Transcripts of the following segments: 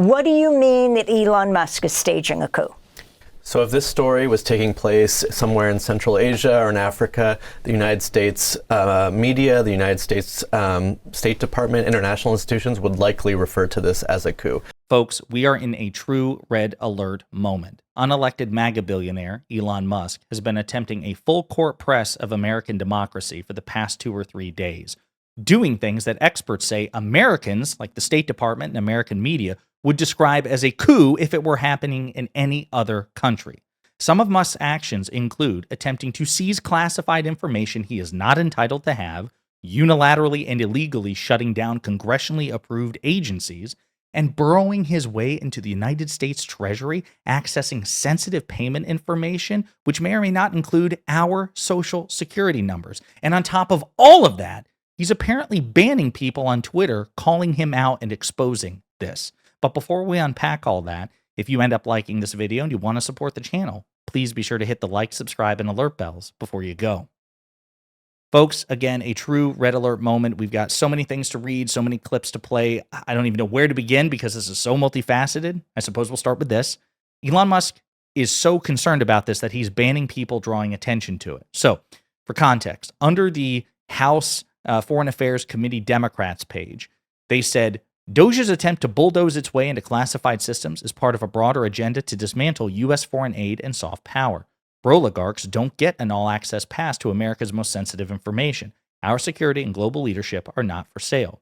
What do you mean that Elon Musk is staging a coup? So if this story was taking place somewhere in Central Asia or in Africa, the United States media, the United States State Department, international institutions would likely refer to this as a coup. Folks, we are in a true red alert moment. Unelected MAGA billionaire Elon Musk has been attempting a full court press of American democracy for the past 2 or 3 days, doing things that experts say Americans, like the State Department and American media, would describe as a coup if it were happening in any other country. Some of Musk's actions include attempting to seize classified information he is not entitled to have, unilaterally and illegally shutting down congressionally approved agencies, and burrowing his way into the United States Treasury, accessing sensitive payment information, which may or may not include our social security numbers. And on top of all of that, he's apparently banning people on Twitter, calling him out and exposing this. But before we unpack all that, if you end up liking this video and you want to support the channel, please be sure to hit the like, subscribe, and alert bells before you go. Folks, again, a true red alert moment. We've got so many things to read, so many clips to play. I don't even know where to begin because this is so multifaceted. I suppose we'll start with this. Elon Musk is so concerned about this that he's banning people drawing attention to it. So, for context, under the House Foreign Affairs Committee Democrats page, they said, Doge's attempt to bulldoze its way into classified systems is part of a broader agenda to dismantle U.S. foreign aid and soft power. Oligarchs don't get an all-access pass to America's most sensitive information. Our security and global leadership are not for sale.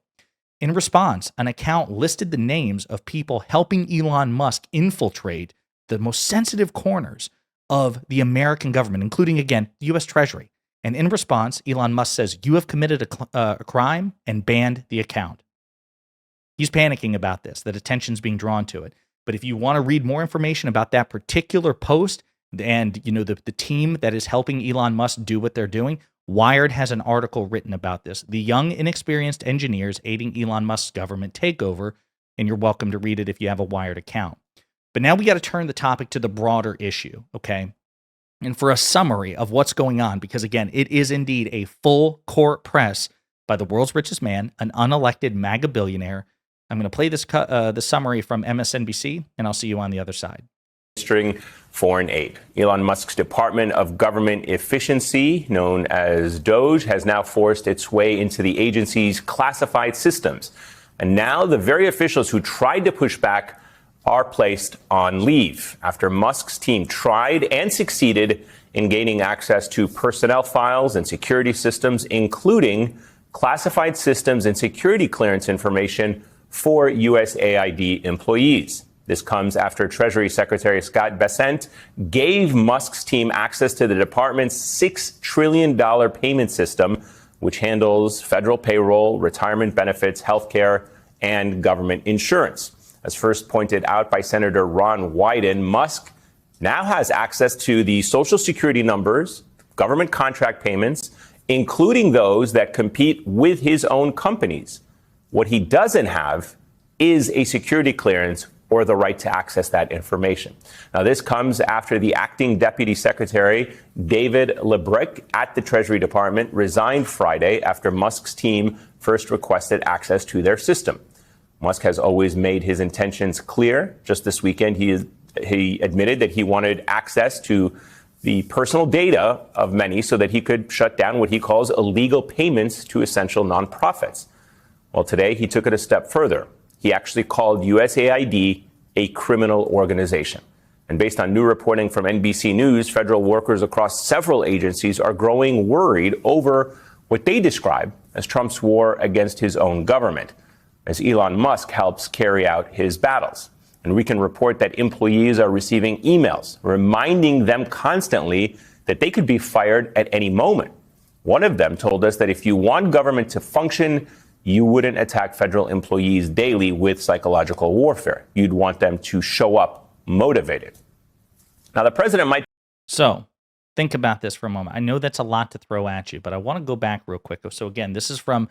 In response, an account listed the names of people helping Elon Musk infiltrate the most sensitive corners of the American government, including, again, the U.S. Treasury. And in response, Elon Musk says, you have committed a crime and banned the account. He's panicking about this, that attention's being drawn to it. But if you want to read more information about that particular post and the team that is helping Elon Musk do what they're doing, Wired has an article written about this. The young, inexperienced engineers aiding Elon Musk's government takeover, and you're welcome to read it if you have a Wired account. But now we got to turn the topic to the broader issue, okay? And for a summary of what's going on, because again, it is indeed a full court press by the world's richest man, an unelected MAGA billionaire. I'm going to play this the summary from MSNBC, and I'll see you on the other side. Administering foreign aid. Elon Musk's Department of Government Efficiency, known as Doge, has now forced its way into the agency's classified systems. And now the very officials who tried to push back are placed on leave after Musk's team tried and succeeded in gaining access to personnel files and security systems, including classified systems and security clearance information for USAID employees. This comes after Treasury Secretary Scott Bessent gave Musk's team access to the department's $6 trillion payment system, which handles federal payroll, retirement benefits, healthcare, and government insurance. As first pointed out by Senator Ron Wyden, Musk now has access to the Social Security numbers, government contract payments, including those that compete with his own companies. What he doesn't have is a security clearance or the right to access that information. Now, this comes after the acting Deputy Secretary, David Lebrick, at the Treasury Department resigned Friday after Musk's team first requested access to their system. Musk has always made his intentions clear. Just this weekend, he admitted that he wanted access to the personal data of many so that he could shut down what he calls illegal payments to essential nonprofits. Well, today he took it a step further. He actually called USAID a criminal organization. And based on new reporting from NBC News, federal workers across several agencies are growing worried over what they describe as Trump's war against his own government, as Elon Musk helps carry out his battles. And we can report that employees are receiving emails reminding them constantly that they could be fired at any moment. One of them told us that if you want government to function, you wouldn't attack federal employees daily with psychological warfare. You'd want them to show up motivated. Now, the president might... So, think about this for a moment. I know that's a lot to throw at you, but I want to go back real quick. So, again, this is from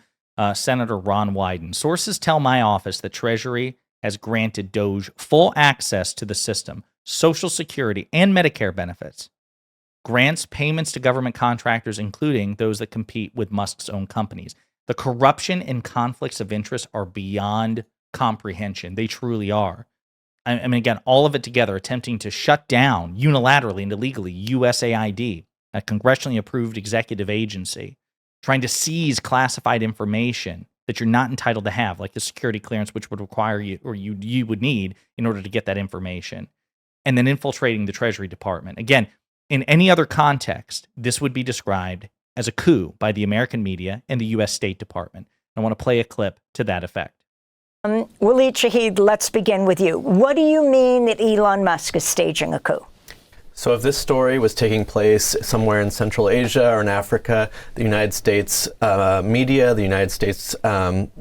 Senator Ron Wyden. Sources tell my office that Treasury has granted Doge full access to the system, Social Security, and Medicare benefits. Grants payments to government contractors, including those that compete with Musk's own companies. The corruption and conflicts of interest are beyond comprehension. They truly are. I mean, again, all of it together, attempting to shut down unilaterally and illegally USAID, a congressionally approved executive agency, trying to seize classified information that you're not entitled to have, like the security clearance, which would require you, or you would need in order to get that information, and then infiltrating the Treasury Department. Again, in any other context, this would be described as a coup by the American media and the U.S. State Department. I want to play a clip to that effect. Waleed Shahid, let's begin with you. What do you mean that Elon Musk is staging a coup? So if this story was taking place somewhere in Central Asia or in Africa, the United States media, the United States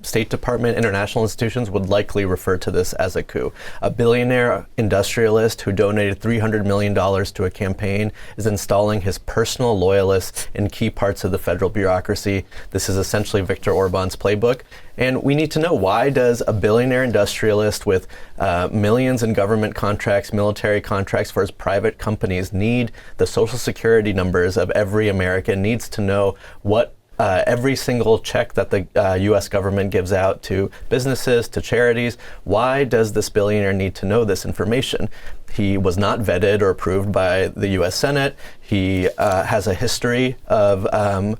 State Department, international institutions would likely refer to this as a coup. A billionaire industrialist who donated $300 million to a campaign is installing his personal loyalists in key parts of the federal bureaucracy. This is essentially Viktor Orban's playbook. And we need to know, why does a billionaire industrialist with millions in government contracts, military contracts for his private companies, need the social security numbers of every American, needs to know what every single check that the U.S. government gives out to businesses, to charities? Why does this billionaire need to know this information? He was not vetted or approved by the U.S. Senate. He has a history of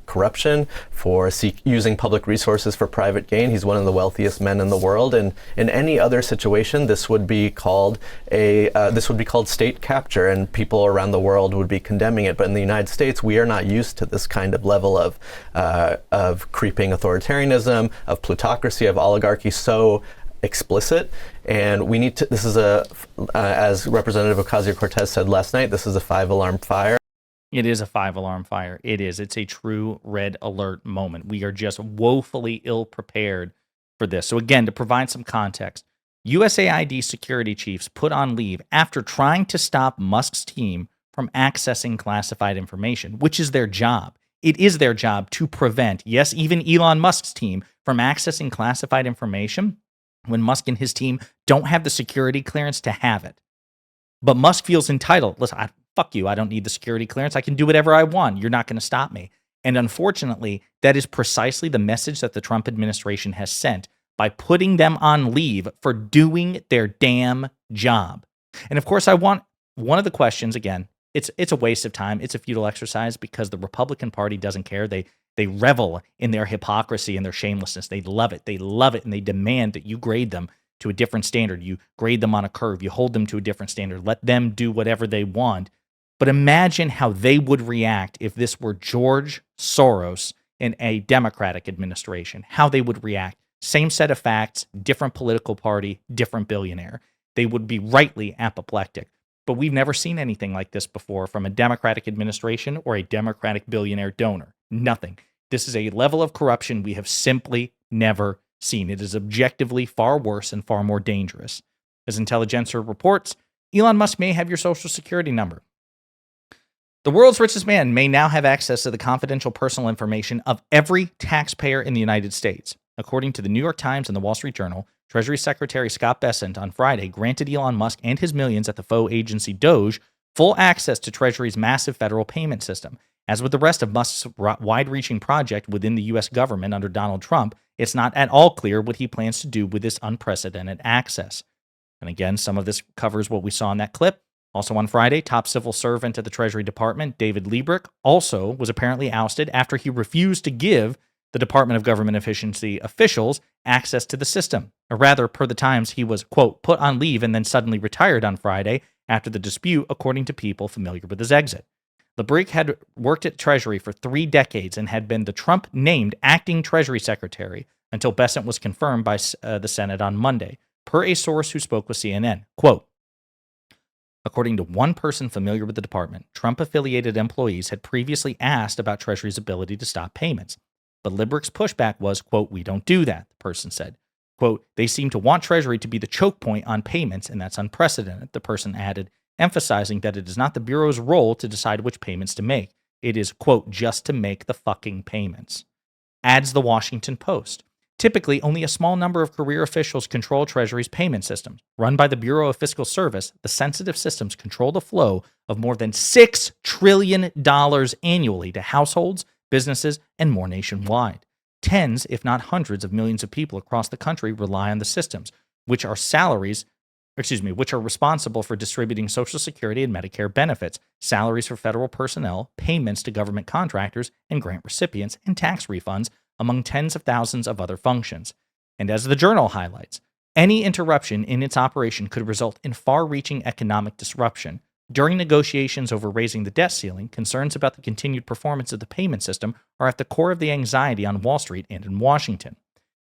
corruption for using public resources for private gain. He's one of the wealthiest men in the world, and in any other situation, this would be called state capture, and people around the world would be condemning it. But in the United States, we are not used to this kind of level of creeping authoritarianism, of plutocracy, of oligarchy so explicit. And we need to, this is as Representative Ocasio-Cortez said last night, this is a 5-alarm fire. It is a 5-alarm fire. It is. It's a true red alert moment. We are just woefully ill prepared for this. So again, to provide some context, USAID security chiefs put on leave after trying to stop Musk's team from accessing classified information, which is their job. It is their job to prevent, yes, even Elon Musk's team from accessing classified information when Musk and his team don't have the security clearance to have it. But Musk feels entitled. Listen, fuck you. I don't need the security clearance. I can do whatever I want. You're not going to stop me. And unfortunately, that is precisely the message that the Trump administration has sent by putting them on leave for doing their damn job. And of course, I want one of the questions, again, it's a waste of time. It's a futile exercise because the Republican Party doesn't care. They revel in their hypocrisy and their shamelessness. They love it. They love it. And they demand that you grade them to a different standard. You grade them on a curve. You hold them to a different standard. Let them do whatever they want. But imagine how they would react if this were George Soros in a Democratic administration, how they would react. Same set of facts, different political party, different billionaire. They would be rightly apoplectic. But we've never seen anything like this before from a Democratic administration or a Democratic billionaire donor. Nothing. This is a level of corruption we have simply never seen. It is objectively far worse and far more dangerous. As Intelligencer reports, Elon Musk may have your social security number. The world's richest man may now have access to the confidential personal information of every taxpayer in the United States. According to the New York Times and the Wall Street Journal, Treasury Secretary Scott Bessent on Friday granted Elon Musk and his millions at the faux agency Doge full access to Treasury's massive federal payment system. As with the rest of Musk's wide-reaching project within the U.S. government under Donald Trump, it's not at all clear what he plans to do with this unprecedented access. And again, some of this covers what we saw in that clip. Also on Friday, top civil servant at the Treasury Department, David Liebrick, also was apparently ousted after he refused to give the Department of Government Efficiency officials access to the system. Or rather, per the Times, he was, quote, put on leave and then suddenly retired on Friday after the dispute, according to people familiar with his exit. Liebrick had worked at Treasury for 3 decades and had been the Trump-named acting Treasury Secretary until Bessent was confirmed by the Senate on Monday, per a source who spoke with CNN. Quote, according to one person familiar with the department, Trump-affiliated employees had previously asked about Treasury's ability to stop payments. But Liebrick's pushback was, quote, we don't do that, the person said. Quote, they seem to want Treasury to be the choke point on payments, and that's unprecedented, the person added, emphasizing that it is not the Bureau's role to decide which payments to make. It is, quote, just to make the fucking payments. Adds the Washington Post. Typically, only a small number of career officials control Treasury's payment systems. Run by the Bureau of Fiscal Service, the sensitive systems control the flow of more than $6 trillion annually to households, businesses, and more nationwide. Tens, if not hundreds of millions of people across the country rely on the systems, which are salaries which are responsible for distributing Social Security and Medicare benefits, salaries for federal personnel, payments to government contractors and grant recipients, and tax refunds, among tens of thousands of other functions. And as the journal highlights, any interruption in its operation could result in far-reaching economic disruption. During negotiations over raising the debt ceiling, concerns about the continued performance of the payment system are at the core of the anxiety on Wall Street and in Washington.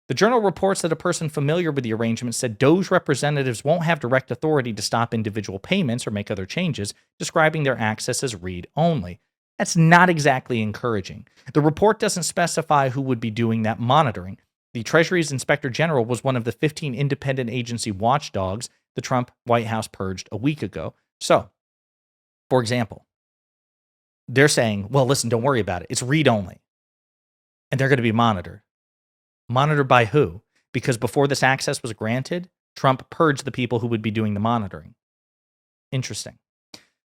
The journal reports that a person familiar with the arrangement said Doge representatives won't have direct authority to stop individual payments or make other changes, describing their access as read-only. That's not exactly encouraging. The report doesn't specify who would be doing that monitoring. The Treasury's Inspector General was one of the 15 independent agency watchdogs the Trump White House purged a week ago. So, for example, they're saying, well, listen, don't worry about it. It's read-only. And they're going to be monitored. Monitored by who? Because before this access was granted, Trump purged the people who would be doing the monitoring. Interesting.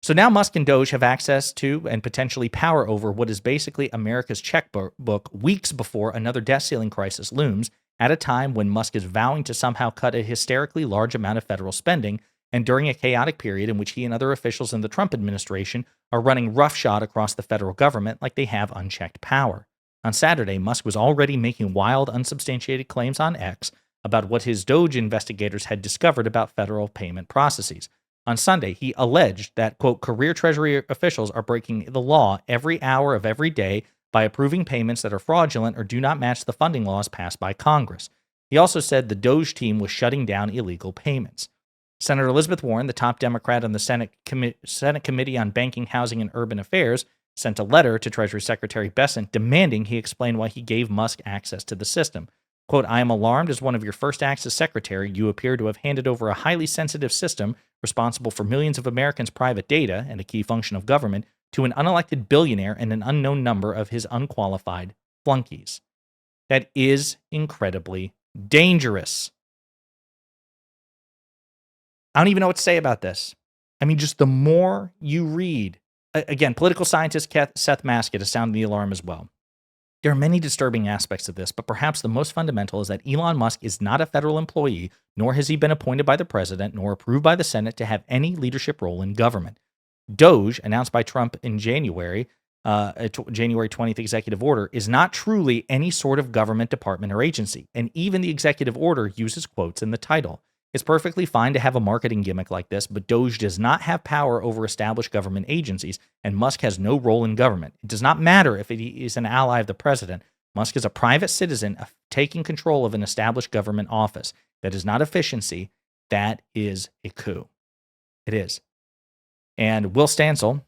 So now Musk and Doge have access to and potentially power over what is basically America's checkbook weeks before another debt ceiling crisis looms, at a time when Musk is vowing to somehow cut a hysterically large amount of federal spending, and during a chaotic period in which he and other officials in the Trump administration are running roughshod across the federal government like they have unchecked power. On Saturday, Musk was already making wild, unsubstantiated claims on X about what his Doge investigators had discovered about federal payment processes. On Sunday, he alleged that, quote, career Treasury officials are breaking the law every hour of every day by approving payments that are fraudulent or do not match the funding laws passed by Congress. He also said the Doge team was shutting down illegal payments. Senator Elizabeth Warren, the top Democrat on the Senate Committee on Banking, Housing, and Urban Affairs, sent a letter to Treasury Secretary Bessent demanding he explain why he gave Musk access to the system. Quote, I am alarmed as one of your first acts as secretary, you appear to have handed over a highly sensitive system responsible for millions of Americans' private data and a key function of government to an unelected billionaire and an unknown number of his unqualified flunkies. That is incredibly dangerous. I don't even know what to say about this. I mean, just the more you read, again, political scientist Seth Maskett has sounded the alarm as well. There are many disturbing aspects of this, but perhaps the most fundamental is that Elon Musk is not a federal employee, nor has he been appointed by the president, nor approved by the Senate to have any leadership role in government. Doge, announced by Trump in January 20th executive order, is not truly any sort of government department or agency, and even the executive order uses quotes in the title. It's perfectly fine to have a marketing gimmick like this, but Doge does not have power over established government agencies, and Musk has no role in government. It does not matter if he is an ally of the president. Musk is a private citizen taking control of an established government office. That is not efficiency. That is a coup. It is. And Will Stansel,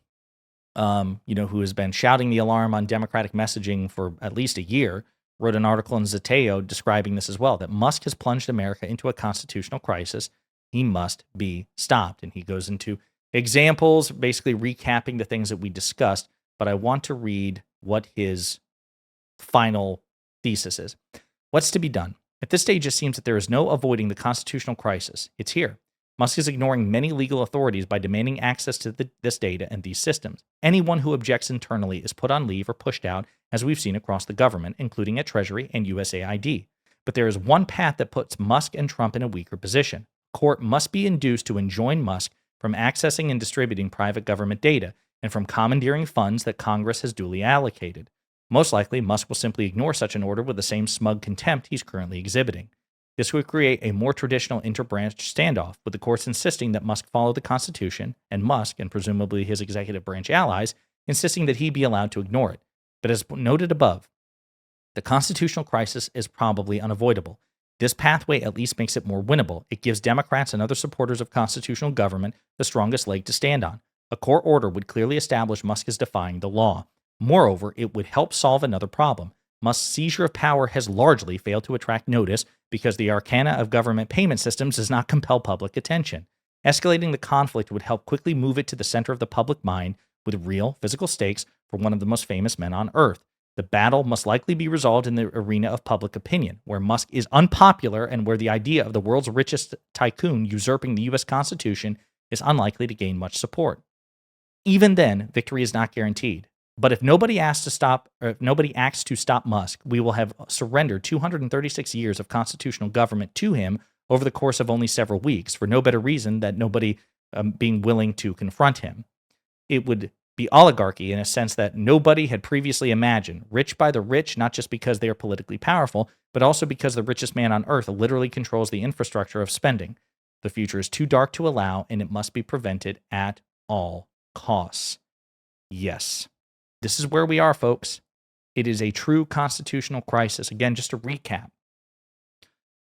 who has been shouting the alarm on Democratic messaging for at least a year, wrote an article in Zeteo describing this as well, that Musk has plunged America into a constitutional crisis. He must be stopped. And he goes into examples, basically recapping the things that we discussed, but I want to read what his final thesis is. What's to be done? At this stage, it seems that there is no avoiding the constitutional crisis. It's here. Musk is ignoring many legal authorities by demanding access to this data and these systems. Anyone who objects internally is put on leave or pushed out, as we've seen across the government, including at Treasury and USAID. But there is one path that puts Musk and Trump in a weaker position. Court must be induced to enjoin Musk from accessing and distributing private government data and from commandeering funds that Congress has duly allocated. Most likely, Musk will simply ignore such an order with the same smug contempt he's currently exhibiting. This would create a more traditional interbranch standoff, with the courts insisting that Musk follow the Constitution, and Musk, and presumably his executive branch allies, insisting that he be allowed to ignore it. But as noted above, the constitutional crisis is probably unavoidable. This pathway at least makes it more winnable. It gives Democrats and other supporters of constitutional government the strongest leg to stand on. A court order would clearly establish Musk is defying the law. Moreover, it would help solve another problem. Musk's seizure of power has largely failed to attract notice because the arcana of government payment systems does not compel public attention. Escalating the conflict would help quickly move it to the center of the public mind with real, physical stakes for one of the most famous men on Earth. The battle must likely be resolved in the arena of public opinion, where Musk is unpopular and where the idea of the world's richest tycoon usurping the U.S. Constitution is unlikely to gain much support. Even then, victory is not guaranteed. But if nobody acts to stop Musk, we will have surrendered 236 years of constitutional government to him over the course of only several weeks for no better reason than nobody being willing to confront him. It would be oligarchy in a sense that nobody had previously imagined. Rich by the rich, not just because they are politically powerful, but also because the richest man on earth literally controls the infrastructure of spending. The future is too dark to allow, and it must be prevented at all costs. Yes, this is where we are, folks. It is a true constitutional crisis. Again, just to recap,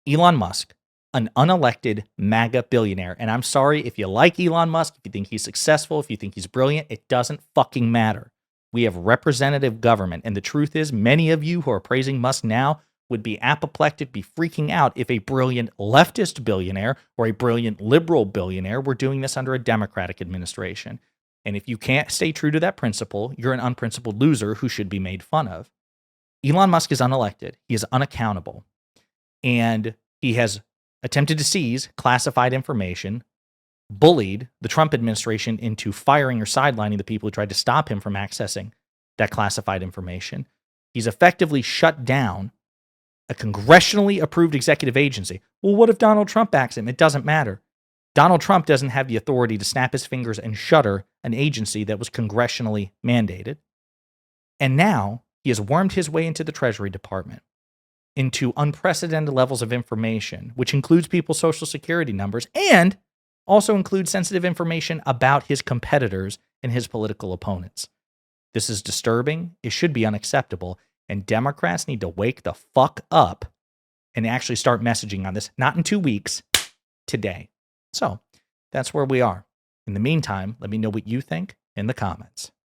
Elon Musk, an unelected MAGA billionaire. And I'm sorry if you like Elon Musk, if you think he's successful, if you think he's brilliant, it doesn't fucking matter. We have representative government. And the truth is, many of you who are praising Musk now would be apoplectic, be freaking out if a brilliant leftist billionaire or a brilliant liberal billionaire were doing this under a Democratic administration. And if you can't stay true to that principle, you're an unprincipled loser who should be made fun of. Elon Musk is unelected. He is unaccountable. And he has attempted to seize classified information, bullied the Trump administration into firing or sidelining the people who tried to stop him from accessing that classified information. He's effectively shut down a congressionally approved executive agency. Well, what if Donald Trump backs him? It doesn't matter. Donald Trump doesn't have the authority to snap his fingers and shutter an agency that was congressionally mandated. And now he has wormed his way into the Treasury Department, into unprecedented levels of information, which includes people's social security numbers and also includes sensitive information about his competitors and his political opponents. This is disturbing. It should be unacceptable. And Democrats need to wake the fuck up and actually start messaging on this, not in 2 weeks, today. So that's where we are. In the meantime, let me know what you think in the comments.